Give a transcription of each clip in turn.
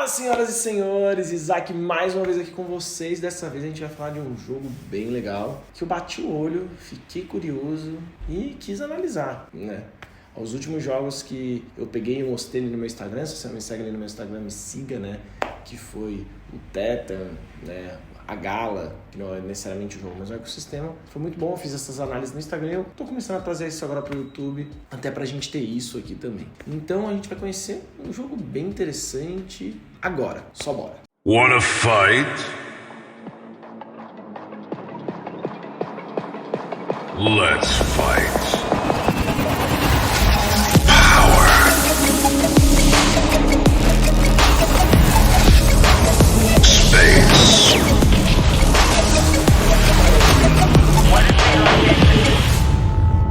Fala, senhoras e senhores, Isaac mais uma vez aqui com vocês. Dessa vez a gente vai falar de um jogo bem legal que eu bati o olho, fiquei curioso e quis analisar, né? Os últimos jogos que eu peguei e mostrei ali no meu Instagram, se você não me segue ali no meu Instagram, me siga, né? Que foi o Tetan, né? A Gala, que não é necessariamente o jogo, mas o ecossistema. Foi muito bom, eu fiz essas análises no Instagram e eu tô começando a trazer isso agora pro YouTube, até pra gente ter isso aqui também. Então a gente vai conhecer um jogo bem interessante agora, só bora. Wanna fight? Let's fight. Space.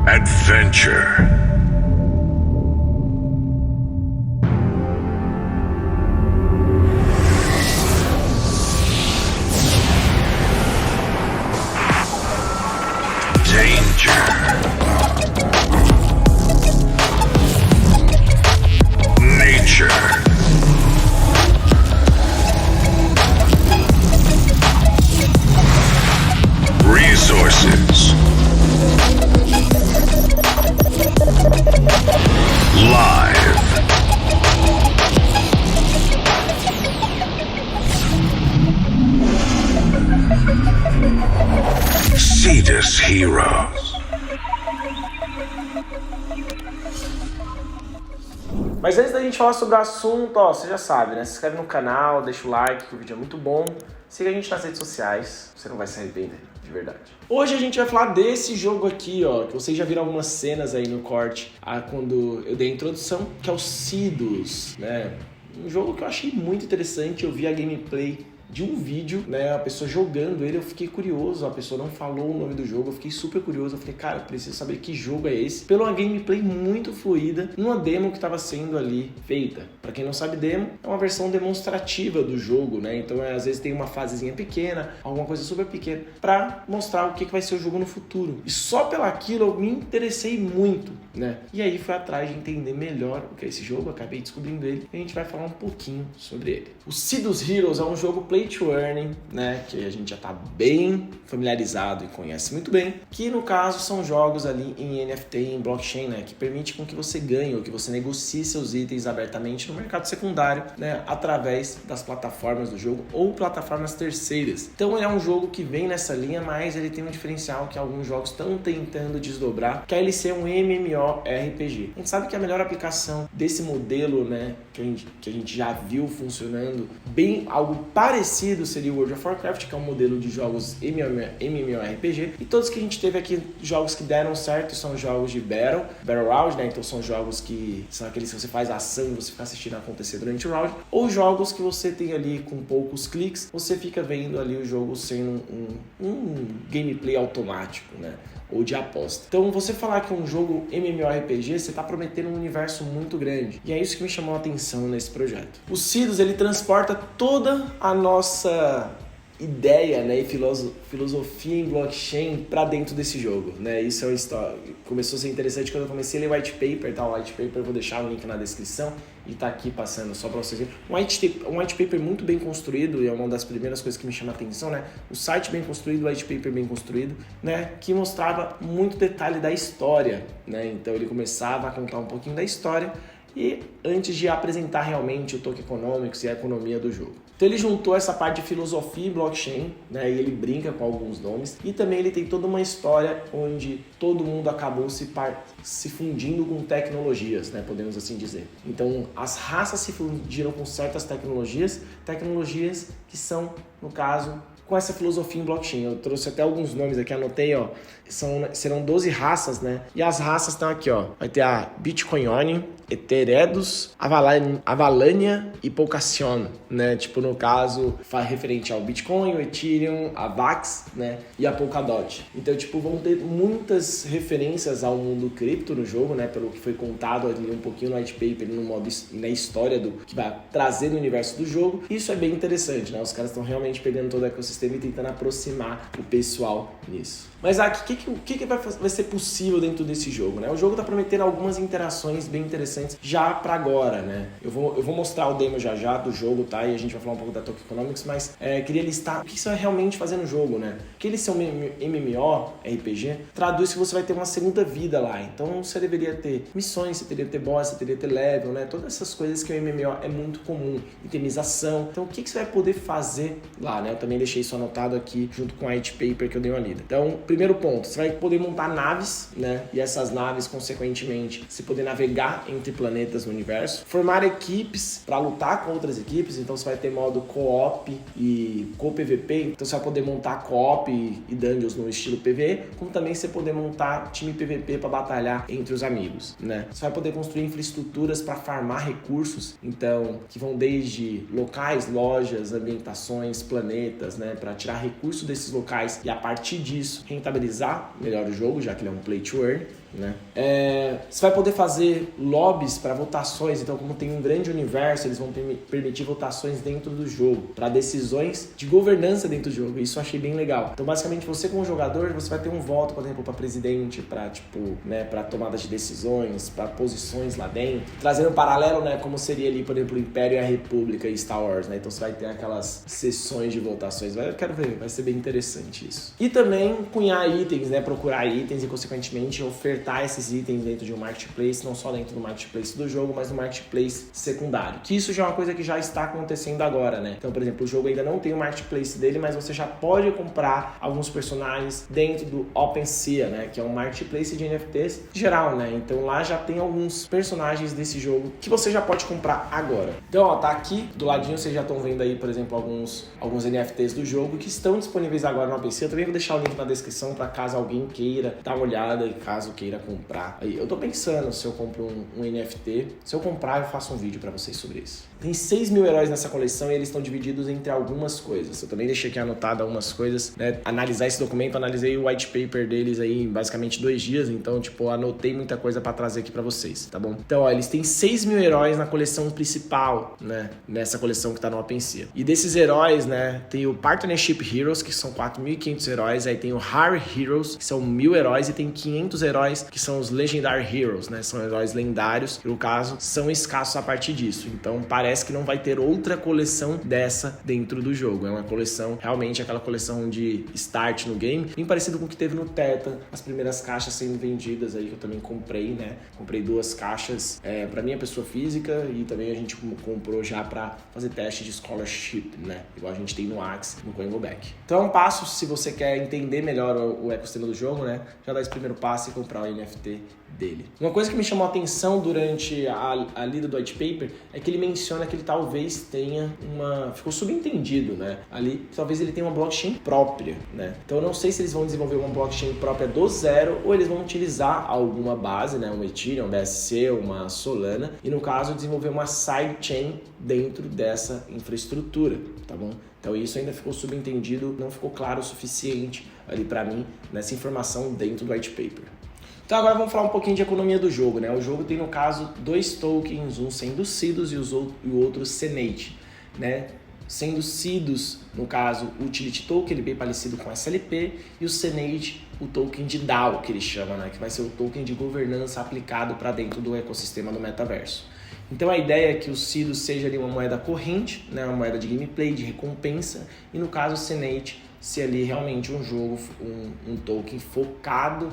Adventure. Danger. Nature. Resources. Live. Cetus Heroes. Mas antes da gente falar sobre o assunto, ó, você já sabe, né? Se inscreve no canal, deixa o like, que o vídeo é muito bom. Siga a gente nas redes sociais, você não vai se arrepender, de verdade. Hoje a gente vai falar desse jogo aqui, ó, que vocês já viram algumas cenas aí no corte, quando eu dei a introdução, que é o Cydos, né? Um jogo que eu achei muito interessante, eu vi a gameplay de um vídeo, né, a pessoa jogando ele, eu fiquei curioso, a pessoa não falou o nome do jogo, eu fiquei super curioso, eu falei, cara, eu preciso saber que jogo é esse, pela uma gameplay muito fluida, numa demo que estava sendo ali feita. Pra quem não sabe, demo é uma versão demonstrativa do jogo, né, então às vezes tem uma fasezinha pequena, alguma coisa super pequena, pra mostrar o que vai ser o jogo no futuro. E só pelaquilo eu me interessei muito, né, e aí fui atrás de entender melhor o que é esse jogo, acabei descobrindo ele, e a gente vai falar um pouquinho sobre ele. O Cydos Heroes é um jogo Play to Earn, né, que a gente já está bem familiarizado e conhece muito bem, que no caso são jogos ali em NFT, em blockchain, né, que permite com que você ganhe ou que você negocie seus itens abertamente no mercado secundário, né, através das plataformas do jogo ou plataformas terceiras. Então ele é um jogo que vem nessa linha, mas ele tem um diferencial que alguns jogos estão tentando desdobrar, que é ele ser um MMORPG. A gente sabe que a melhor aplicação desse modelo, né, que a gente já viu funcionando bem, algo parecido seria o World of Warcraft, que é um modelo de jogos MMORPG, e todos que a gente teve aqui, jogos que deram certo, são jogos de Battle Round, né? Então são jogos que são aqueles que você faz ação e você fica assistindo acontecer durante o round, ou jogos que você tem ali com poucos cliques, você fica vendo ali o jogo sendo um gameplay automático, né? Ou de aposta. Então você falar que é um jogo MMORPG, você está prometendo um universo muito grande. E é isso que me chamou a atenção nesse projeto. O Cydos, ele transporta toda a nossa ideia, né, e filosofia em blockchain para dentro desse jogo, né? Isso é uma história. Começou a ser interessante quando eu comecei a ler o white paper, tá? O white paper eu vou deixar o link na descrição e tá aqui passando só para vocês verem. Um white paper muito bem construído, e é uma das primeiras coisas que me chama a atenção, né? O site bem construído, o white paper bem construído, né? Que mostrava muito detalhe da história, né? Então ele começava a contar um pouquinho da história e antes de apresentar realmente o token economics e a economia do jogo. Então ele juntou essa parte de filosofia e blockchain, né, e ele brinca com alguns nomes, e também ele tem toda uma história onde todo mundo acabou se fundindo com tecnologias, né, podemos assim dizer. Então as raças se fundiram com certas tecnologias que são, no caso, com essa filosofia em blockchain. Eu trouxe até alguns nomes aqui, anotei, ó. Serão 12 raças, né? E as raças estão aqui, ó. Vai ter a Bitcoin, Etheredos, Avalania e Polkation, né? Tipo, no caso, faz referente ao Bitcoin, o Ethereum, a VAX, né? E a Polkadot. Então, tipo, vão ter muitas referências ao mundo cripto no jogo, né? Pelo que foi contado ali um pouquinho no white paper, no modo, na história do que vai trazer no universo do jogo. Isso é bem interessante, né? Os caras estão realmente pegando todo o ecossistema e tentando aproximar o pessoal nisso. Mas aqui, o que vai ser possível dentro desse jogo, né? O jogo está prometendo algumas interações bem interessantes interessantes já para agora, né? Eu vou mostrar o demo já do jogo, tá? E a gente vai falar um pouco da Token Economics, mas queria listar o que você vai realmente fazer no jogo, né? Porque ele ser um MMO, RPG, traduz que você vai ter uma segunda vida lá. Então você deveria ter missões, você teria que ter boss, você teria que ter level, né? Todas essas coisas que o MMO é muito comum. Itemização. Então o que você vai poder fazer lá, né? Eu também deixei isso anotado aqui junto com a white paper que eu dei uma lida. Então, primeiro ponto, você vai poder montar naves, né? E essas naves, consequentemente, você poder navegar entre planetas no universo. Formar equipes para lutar com outras equipes. Então você vai ter modo co-op e co-PVP. Então você vai poder montar co-op e dungeons no estilo PvE, como também você poder montar time PVP para batalhar entre os amigos, né? Você vai poder construir infraestruturas para farmar recursos, então, que vão desde locais, lojas, ambientações, planetas, né? Para tirar recursos desses locais e a partir disso rentabilizar melhor o jogo, já que ele é um play to earn, né? Você vai poder fazer lobbies para votações, então como tem um grande universo, eles vão permitir votações dentro do jogo, para decisões de governança dentro do jogo. Isso eu achei bem legal. Então basicamente você como jogador, você vai ter um voto, por exemplo, para presidente, para para tomada de decisões, para posições lá dentro. Trazendo um paralelo, né, como seria ali, por exemplo, o Império e a República e Star Wars, né? Então você vai ter aquelas sessões de votações. Eu quero ver, vai ser bem interessante isso. E também cunhar itens, né, procurar itens e consequentemente ofertar esses itens dentro de um marketplace, não só dentro do marketplace do jogo, mas no marketplace secundário. Que isso já é uma coisa que já está acontecendo agora, né? Então, por exemplo, o jogo ainda não tem o marketplace dele, mas você já pode comprar alguns personagens dentro do OpenSea, né? Que é um marketplace de NFTs geral, né? Então lá já tem alguns personagens desse jogo que você já pode comprar agora. Então, ó, tá aqui do ladinho, vocês já estão vendo aí, por exemplo, alguns NFTs do jogo que estão disponíveis agora no OpenSea. Eu também vou deixar o link na descrição para caso alguém queira dar uma olhada e caso queira comprar. Aí, eu tô pensando se eu compro um NFT. Se eu comprar, eu faço um vídeo para vocês sobre isso. Tem 6 mil heróis nessa coleção e eles estão divididos entre algumas coisas. Eu também deixei aqui anotado algumas coisas, né? Analisar esse documento, analisei o white paper deles aí em basicamente 2 dias, então, anotei muita coisa para trazer aqui para vocês, tá bom? Então, ó, eles têm 6 mil heróis na coleção principal, né? Nessa coleção que tá no OpenSea. E desses heróis, né? Tem o Partnership Heroes, que são 4.500 heróis, aí tem o Rare Heroes, que são 1.000 heróis, e tem 500 heróis, que são os Legendary Heroes, né? São heróis lendários, que no caso são escassos a partir disso. Então, parece que não vai ter outra coleção dessa dentro do jogo. É uma coleção, realmente aquela coleção de start no game, bem parecido com o que teve no Teta, as primeiras caixas sendo vendidas aí, que eu também comprei, né? Comprei 2 caixas para minha pessoa física e também a gente comprou já para fazer teste de scholarship, né? Igual a gente tem no Axie, no CoinGoBack. Então é um passo, se você quer entender melhor o ecossistema do jogo, né? Já dá esse primeiro passo e comprar o NFT dele. Uma coisa que me chamou a atenção durante a lida do white paper é que ele menciona que ele talvez tenha ficou subentendido, né? Ali, talvez ele tenha uma blockchain própria, né? Então eu não sei se eles vão desenvolver uma blockchain própria do zero ou eles vão utilizar alguma base, né? Um Ethereum, um BSC, uma Solana e no caso desenvolver uma sidechain dentro dessa infraestrutura, tá bom? Então isso ainda ficou subentendido, não ficou claro o suficiente ali para mim nessa informação dentro do white paper. Então agora vamos falar um pouquinho de economia do jogo, né? O jogo tem, no caso, 2 tokens, um sendo Sidus e o outro Senate, né? Sendo Sidus, no caso, o Utility Token, ele é bem parecido com SLP, e o Senate, o token de DAO, que ele chama, né? Que vai ser o token de governança aplicado para dentro do ecossistema do metaverso. Então a ideia é que o Sidus seja ali uma moeda corrente, né? Uma moeda de gameplay, de recompensa, e no caso o Senate ser ali realmente um jogo, um token focado,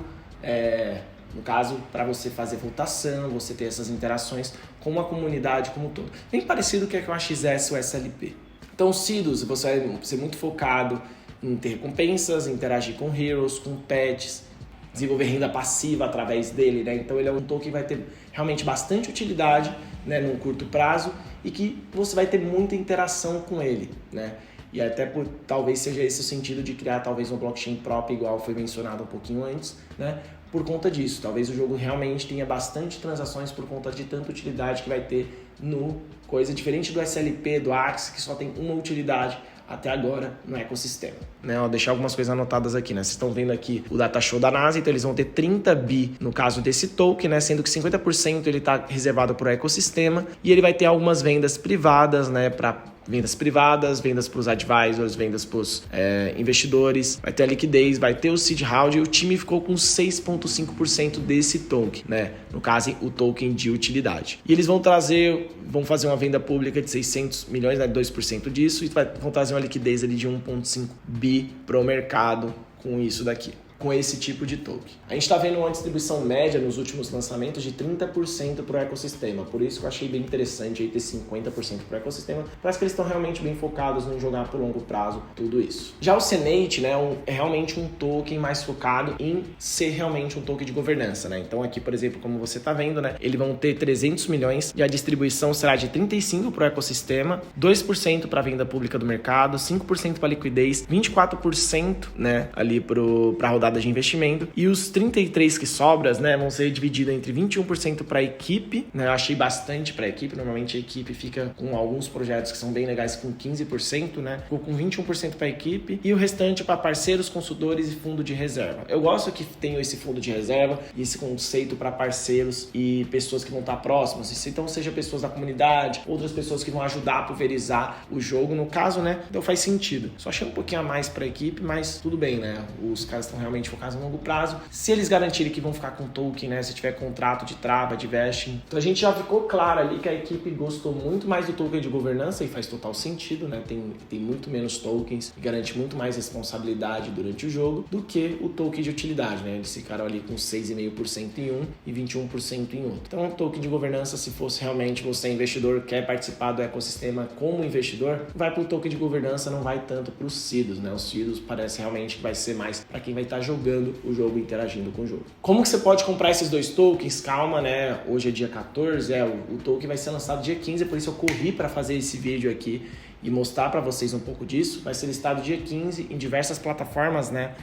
no caso, para você fazer votação, você ter essas interações com uma comunidade como um todo. Bem parecido com o AXS ou SLP. Então o Sidus, você vai ser muito focado em ter recompensas, interagir com heroes, com pets, desenvolver renda passiva através dele, né? Então ele é um token que vai ter realmente bastante utilidade, né, num curto prazo e que você vai ter muita interação com ele, né? E até talvez seja esse o sentido de criar talvez uma blockchain própria, igual foi mencionado um pouquinho antes, né? Por conta disso, talvez o jogo realmente tenha bastante transações por conta de tanta utilidade que vai ter no coisa, diferente do SLP, do Axie, que só tem uma utilidade até agora no ecossistema. Né, vou deixar algumas coisas anotadas aqui, né? Vocês estão vendo aqui o data show da NASA, então eles vão ter 30 bi no caso desse token, né? Sendo que 50% ele está reservado para o ecossistema e ele vai ter algumas vendas privadas, né? Para vendas privadas, vendas para os advisors, vendas para os investidores, vai ter a liquidez, vai ter o seed round e o time ficou com 6,5% desse token, né? No caso, o token de utilidade. E eles vão fazer uma venda pública de 600 milhões, né? 2% disso, e vão trazer uma liquidez ali de 1,5 bi para o mercado com isso daqui, com esse tipo de token. A gente está vendo uma distribuição média nos últimos lançamentos de 30% para o ecossistema, por isso que eu achei bem interessante aí ter 50% para o ecossistema, parece que eles estão realmente bem focados em jogar por longo prazo tudo isso. Já o Senate, né, é realmente um token mais focado em ser realmente um token de governança, né? Então aqui, por exemplo, como você está vendo, né, eles vão ter 300 milhões e a distribuição será de 35% para o ecossistema, 2% para a venda pública do mercado, 5% para liquidez, 24%, né, ali para a rodada de investimento, e os 33 que sobras, né, vão ser divididos entre 21% para a equipe, né? Eu achei bastante para a equipe, normalmente a equipe fica com alguns projetos que são bem legais com 15%, né? Ficou com 21% para a equipe e o restante para parceiros, consultores e fundo de reserva. Eu gosto que tenha esse fundo de reserva e esse conceito para parceiros e pessoas que vão estar próximas, então seja pessoas da comunidade, outras pessoas que vão ajudar a pulverizar o jogo, no caso, né? Então faz sentido. Só achei um pouquinho a mais para a equipe, mas tudo bem, né? Os caras estão realmente focados no longo prazo. Se eles garantirem que vão ficar com token, né? Se tiver contrato de trava, de vesting. Então a gente já ficou claro ali que a equipe gostou muito mais do token de governança e faz total sentido, né? Tem muito menos tokens e garante muito mais responsabilidade durante o jogo do que o token de utilidade, né? Eles ficaram ali com 6,5% em um e 21% em outro. Então o token de governança, se fosse realmente você investidor, quer participar do ecossistema como investidor, vai para o token de governança, não vai tanto para os CIDOs, né? Os CIDOs parece realmente que vai ser mais para quem vai estar jogando o jogo, interagindo com o jogo. Como que você pode comprar esses dois tokens? Calma, né? Hoje é dia 14, o token vai ser lançado dia 15, por isso eu corri para fazer esse vídeo aqui e mostrar para vocês um pouco disso. Vai ser listado dia 15 em diversas plataformas, né?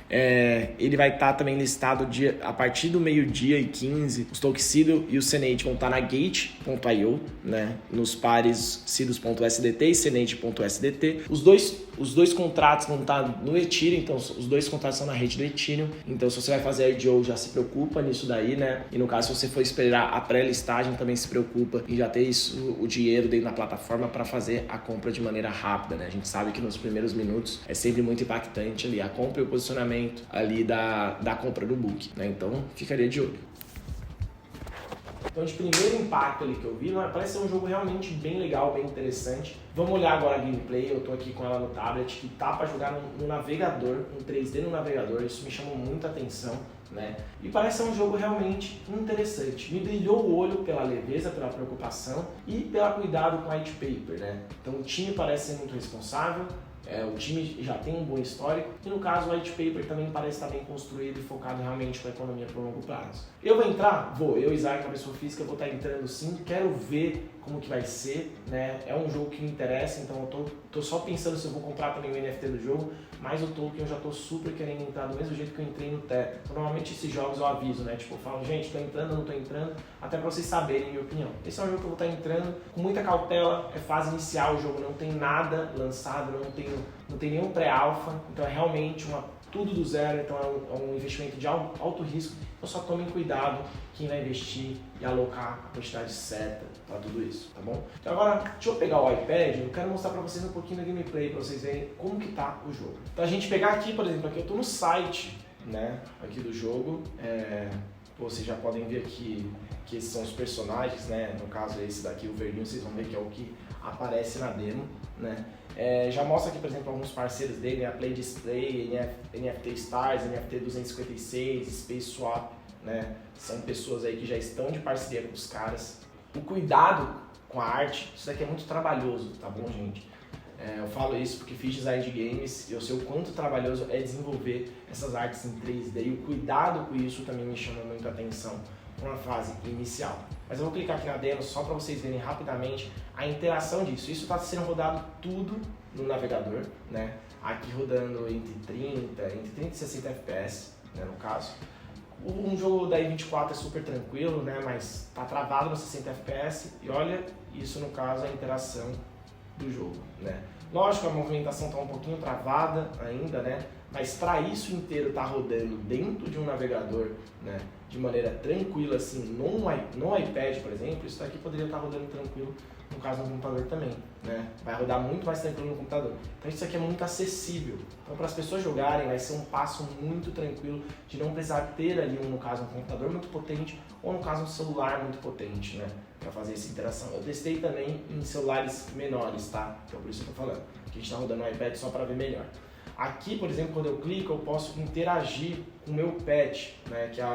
Ele vai estar também listado a partir do meio-dia e 15. Os tokens CIDO e o Senate vão estar na Gate.io, né? Nos pares CIDOS.sdt e Senate.sdt. Os dois contratos vão estar no Ethereum, então os dois contratos são na rede do Ethereum. Então se você vai fazer IDO, já se preocupa nisso daí, né? E no caso, se você for esperar a pré-listagem, também se preocupa em já ter o dinheiro dentro da plataforma para fazer a compra de maneira rápida, né? A gente sabe que nos primeiros minutos é sempre muito impactante ali a compra e o posicionamento ali da compra do book, né? Então ficaria de olho. Então, de primeiro impacto ali que eu vi, parece ser um jogo realmente bem legal, bem interessante. Vamos olhar agora a gameplay. Eu tô aqui com ela no tablet, que tá para jogar no navegador, um 3D no navegador. Isso me chamou muita atenção, né? E parece ser um jogo realmente interessante. Me brilhou o olho pela leveza, pela preocupação e pelo cuidado com o white paper, né? Então o time parece ser muito responsável. O time já tem um bom histórico e no caso o white paper também parece estar bem construído e focado realmente com a economia por longo prazo. Eu vou entrar? Vou. Eu, Isaac, a pessoa física, vou estar entrando sim. Quero ver como que vai ser, né? É um jogo que me interessa, então eu tô só pensando se eu vou comprar também o NFT do jogo, mas o token eu já tô super querendo entrar do mesmo jeito que eu entrei no Tether. Normalmente esses jogos eu aviso, né? Tipo, eu falo, gente, tô entrando, não tô entrando, até pra vocês saberem a minha opinião. Esse é um jogo que eu vou estar entrando com muita cautela, é fase inicial, o jogo não tem nada lançado, não tem nenhum pré-alpha, então é realmente tudo do zero, então é um investimento de alto risco, então só tomem cuidado quem vai investir e alocar a quantidade certa para tudo isso, tá bom? Então agora, deixa eu pegar o iPad, eu quero mostrar para vocês um pouquinho da gameplay, para vocês verem como que tá o jogo. Então a gente pegar aqui, por exemplo, aqui eu tô no site, né, aqui do jogo, vocês já podem ver aqui que esses são os personagens, né, no caso esse daqui, o verdinho, vocês vão ver que é o que aparece na demo, né. Já mostra aqui, por exemplo, alguns parceiros dele, a Play Display, NFT Stars, NFT 256, Space Swap, né? São pessoas aí que já estão de parceria com os caras. O cuidado com a arte, isso daqui é muito trabalhoso, tá bom, gente? Eu falo isso porque fiz design de games e eu sei o quanto trabalhoso é desenvolver essas artes em 3D e o cuidado com isso também me chama muito a atenção para uma fase inicial. Mas eu vou clicar aqui na demo só para vocês verem rapidamente a interação disso. Isso está sendo rodado tudo no navegador, né? Aqui rodando entre 30 e 60 FPS, né, no caso. Um jogo da i24 é super tranquilo, né, mas tá travado nos 60 FPS e olha isso no caso a interação do jogo, né? Lógico, a movimentação tá um pouquinho travada ainda, né? Mas para isso inteiro tá rodando dentro de um navegador, né, de maneira tranquila assim, no iPad, por exemplo, isso daqui poderia estar rodando tranquilo no caso do computador também. né? Vai rodar muito mais tranquilo no computador. Então isso aqui é muito acessível. Então para as pessoas jogarem vai ser um passo muito tranquilo de não precisar ter ali, no caso, um computador muito potente ou no caso um celular muito potente, né? Para fazer essa interação. Eu testei também em celulares menores, tá? Então por isso que eu tô falando. Que a gente tá rodando no iPad só para ver melhor. Aqui, por exemplo, quando eu clico, eu posso interagir com o meu pet, né, que é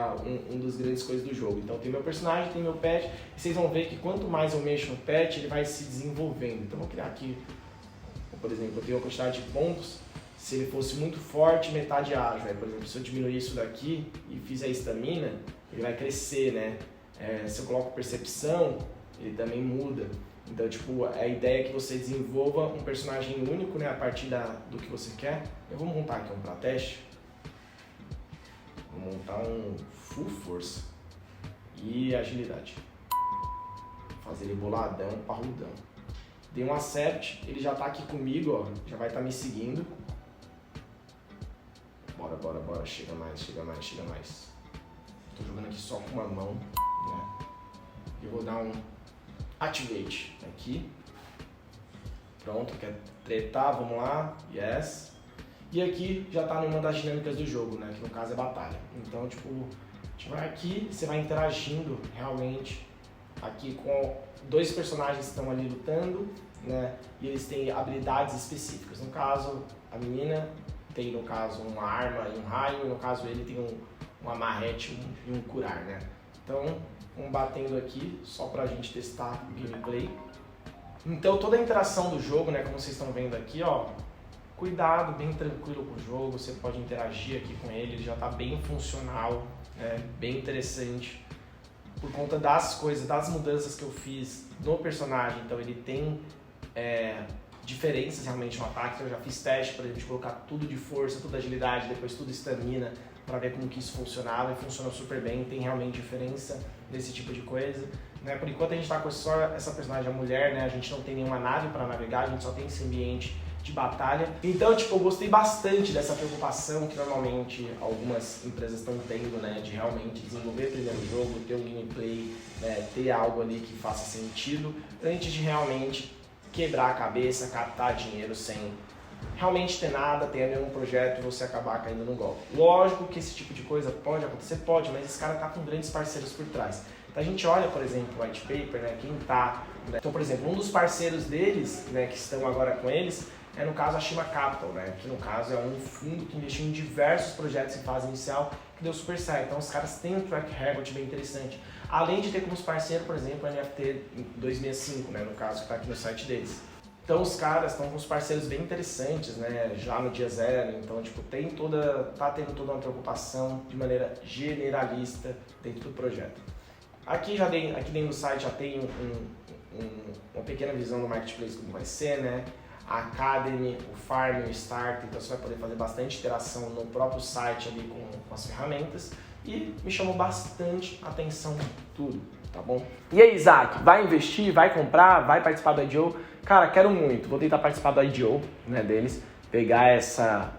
um dos grandes coisas do jogo. Então tem meu personagem, tem meu pet, e vocês vão ver que quanto mais eu mexo no pet, ele vai se desenvolvendo. Então vou criar aqui, por exemplo, eu tenho uma quantidade de pontos, se ele fosse muito forte, metade ágil. Aí, por exemplo, se eu diminuir isso daqui e fizer a estamina, ele vai crescer, né? Se eu coloco percepção, ele também muda. Então, tipo, a ideia é que você desenvolva um personagem único, né, a partir do que você quer. Eu vou montar aqui um pra teste. Vou montar um full força e agilidade. Vou fazer ele boladão, parrudão. Dei um accept, ele já tá aqui comigo, ó, já vai estar me seguindo. Bora, bora, bora, chega mais, chega mais, chega mais. Tô jogando aqui só com uma mão, né. Eu vou dar um Activate aqui. Pronto, quer tretar, vamos lá, yes. E aqui já tá numa das dinâmicas do jogo, né, que no caso é batalha. Então, tipo, a gente vai aqui, você vai interagindo realmente aqui com dois personagens que estão ali lutando, né, e eles têm habilidades específicas. No caso, a menina tem, no caso, uma arma e um raio, e no caso ele tem uma marrete e um curar, né. Então, vamos batendo aqui, só pra gente testar o gameplay. Então toda a interação do jogo, né, como vocês estão vendo aqui, ó, cuidado, bem tranquilo com o jogo, você pode interagir aqui com ele já tá bem funcional, né, bem interessante. Por conta das coisas, das mudanças que eu fiz no personagem, então ele tem diferenças realmente no ataque. Então eu já fiz teste pra gente colocar tudo de força, tudo agilidade, depois tudo estamina, para ver como que isso funcionava, e funciona super bem, tem realmente diferença nesse tipo de coisa, né? Por enquanto a gente está com só essa personagem, a mulher, né? A gente não tem nenhuma nave para navegar, a gente só tem esse ambiente de batalha. Então, tipo, eu gostei bastante dessa preocupação que normalmente algumas empresas estão tendo, né? De realmente desenvolver primeiro o jogo, ter um gameplay, né? Ter algo ali que faça sentido, antes de realmente quebrar a cabeça, captar dinheiro sem realmente ter nada, ter nenhum projeto e você acabar caindo no golpe. Lógico que esse tipo de coisa pode acontecer, pode, mas esse cara tá com grandes parceiros por trás. Então a gente olha, por exemplo, o white paper, né, quem tá, né? Então, por exemplo, um dos parceiros deles, né, que estão agora com eles, é no caso a Shima Capital, né, que no caso é um fundo que investiu em diversos projetos em fase inicial, que deu super certo. Então os caras têm um track record bem interessante. Além de ter como parceiro, por exemplo, a NFT 265, né, no caso que está aqui no site deles. Então os caras estão com os parceiros bem interessantes, né, já no dia zero. Então, tipo, tá tendo toda uma preocupação de maneira generalista dentro do projeto. Aqui dentro do site já tem uma pequena visão do marketplace como vai ser, né? A Academy, o Farm, o Start, então você vai poder fazer bastante interação no próprio site ali com as ferramentas. E me chamou bastante atenção tudo, tá bom? E aí, Isaac, vai investir, vai comprar, vai participar do IDO? Cara, quero muito, vou tentar participar do IDO, né, deles, pegar essa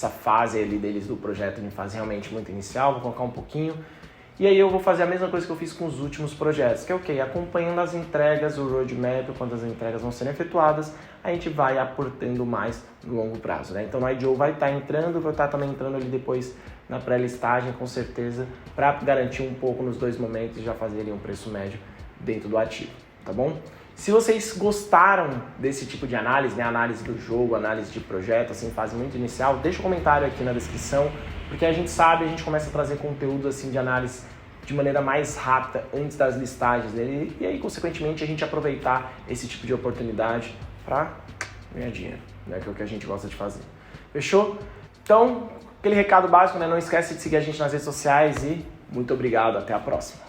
fase ali deles do projeto em fase realmente muito inicial, vou colocar um pouquinho. E aí eu vou fazer a mesma coisa que eu fiz com os últimos projetos, que é o quê? Acompanhando as entregas, o roadmap, quando as entregas vão serem efetuadas, a gente vai aportando mais no longo prazo, né? Então no IDO vai estar entrando, vou estar também entrando ali depois na pré-listagem, com certeza, para garantir um pouco nos dois momentos e já fazer ali um preço médio dentro do ativo, tá bom? Se vocês gostaram desse tipo de análise, né, análise do jogo, análise de projeto, assim, fase muito inicial, deixa um comentário aqui na descrição, porque a gente sabe, a gente começa a trazer conteúdo assim de análise de maneira mais rápida antes das listagens dele, e aí, consequentemente, a gente aproveitar esse tipo de oportunidade para ganhar dinheiro, né, que é o que a gente gosta de fazer. Fechou? Então, aquele recado básico, né, não esquece de seguir a gente nas redes sociais e muito obrigado, até a próxima.